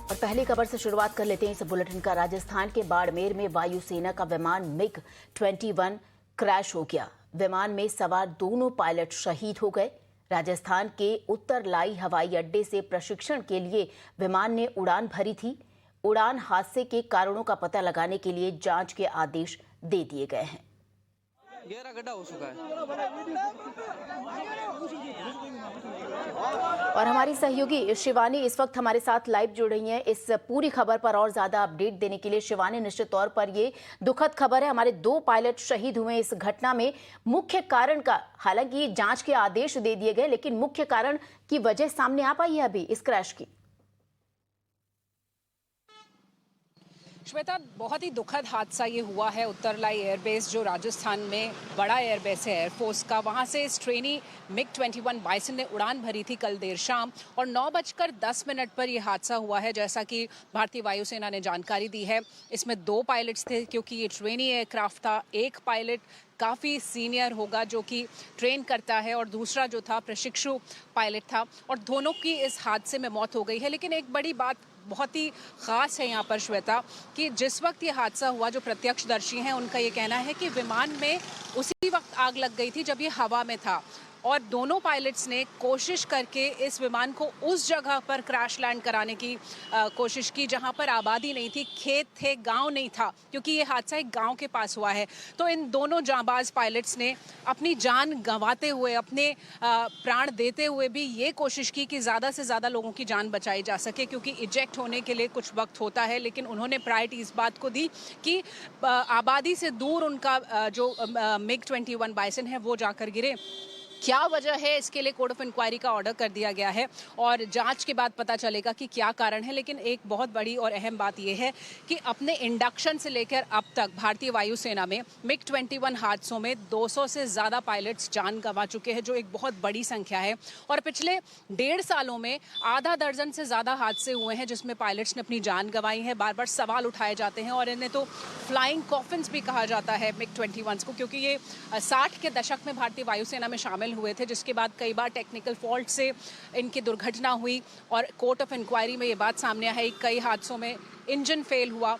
और पहली खबर से शुरुआत कर लेते हैं इस बुलेटिन का। राजस्थान के बाड़मेर में वायुसेना का विमान MiG-21 क्रैश हो गया। विमान में सवार दोनों पायलट शहीद हो गए। राजस्थान के उत्तरलाई हवाई अड्डे से प्रशिक्षण के लिए विमान ने उड़ान भरी थी। उड़ान हादसे के कारणों का पता लगाने के लिए जांच के आदेश दे दिए गए हैं। गहरा गड्ढा हो चुका है। और हमारी सहयोगी शिवानी इस वक्त हमारे साथ लाइव जुड़ रही हैं इस पूरी खबर पर और ज्यादा अपडेट देने के लिए। शिवानी, निश्चित तौर पर ये दुखद खबर है, हमारे 2 पायलट शहीद हुए इस घटना में। मुख्य कारण का हालांकि जांच के आदेश दे दिए गए, लेकिन मुख्य कारण की वजह सामने आ पाई है अभी इस क्रैश की? श्वेता, बहुत ही दुखद हादसा ये हुआ है उत्तरलाई एयरबेस, जो राजस्थान में बड़ा एयरबेस है एयरफोर्स का। वहाँ से इस ट्रेनी MiG-21 बाइसन ने उड़ान भरी थी कल देर शाम और 9:10 पर यह हादसा हुआ है, जैसा कि भारतीय वायुसेना ने जानकारी दी है। इसमें 2 पायलट्स थे क्योंकि ये ट्रेनी एयरक्राफ्ट था। एक पायलट काफ़ी सीनियर होगा जो कि ट्रेन करता है और दूसरा जो था प्रशिक्षु पायलट था, और दोनों की इस हादसे में मौत हो गई है। लेकिन एक बड़ी बात बहुत ही ख़ास है यहाँ पर श्वेता, कि जिस वक्त ये हादसा हुआ, जो प्रत्यक्षदर्शी हैं उनका ये कहना है कि विमान में उसी वक्त आग लग गई थी जब ये हवा में था, और दोनों पायलट्स ने कोशिश करके इस विमान को उस जगह पर क्रैश लैंड कराने की कोशिश की जहां पर आबादी नहीं थी, खेत थे, गांव नहीं था, क्योंकि ये हादसा एक गांव के पास हुआ है। तो इन दोनों जांबाज पायलट्स ने अपनी जान गंवाते हुए, अपने प्राण देते हुए भी ये कोशिश की कि ज़्यादा से ज़्यादा लोगों की जान बचाई जा सके, क्योंकि इजेक्ट होने के लिए कुछ वक्त होता है। लेकिन उन्होंने प्रायोरिटी इस बात को दी कि आबादी से दूर उनका जो MiG-21 बाइसन है वो जाकर गिरे। क्या वजह है, इसके लिए कोर्ट ऑफ इंक्वायरी का ऑर्डर कर दिया गया है और जांच के बाद पता चलेगा कि क्या कारण है। लेकिन एक बहुत बड़ी और अहम बात यह है कि अपने इंडक्शन से लेकर अब तक भारतीय वायुसेना में MiG-21 हादसों में 200 से ज़्यादा पायलट्स जान गंवा चुके हैं, जो एक बहुत बड़ी संख्या है। और पिछले 1.5 सालों में आधा दर्जन से ज़्यादा हादसे हुए हैं जिसमें पायलट्स ने अपनी जान गंवाई है। बार बार सवाल उठाए जाते हैं और इन्हें तो फ्लाइंग कॉफिन्स भी कहा जाता है MiG-21 को, क्योंकि ये 60 के दशक में भारतीय वायुसेना में शामिल हुए थे, जिसके बाद कई बार टेक्निकल फॉल्ट से इनकी दुर्घटना हुई और कोर्ट ऑफ इंक्वायरी में ये बात सामने आई। कई हादसों में इंजन फेल हुआ।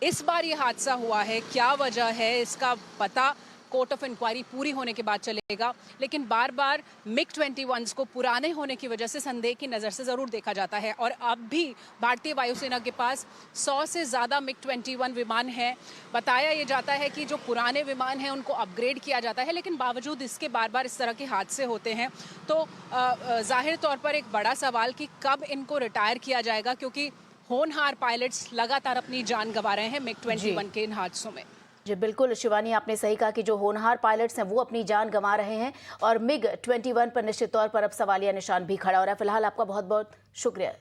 इस बार ये हादसा हुआ है, क्या वजह है इसका पता कोर्ट ऑफ इंक्वायरी पूरी होने के बाद चलेगा। लेकिन बार बार MiG-21 को पुराने होने की वजह से संदेह की नज़र से ज़रूर देखा जाता है। और अब भी भारतीय वायुसेना के पास 100 से ज़्यादा MiG-21 विमान हैं। बताया ये जाता है कि जो पुराने विमान हैं उनको अपग्रेड किया जाता है, लेकिन बावजूद इसके बार बार इस तरह के हादसे होते हैं। तो जाहिर तौर पर एक बड़ा सवाल कि कब इनको रिटायर किया जाएगा, क्योंकि होनहार पायलट्स लगातार अपनी जान गंवा रहे हैं MiG-21 के इन हादसों में। जी बिल्कुल शिवानी, आपने सही कहा कि जो होनहार पायलट्स हैं वो अपनी जान गंवा रहे हैं और MiG-21 पर निश्चित तौर पर अब सवालिया निशान भी खड़ा हो रहा है। फिलहाल आपका बहुत बहुत शुक्रिया।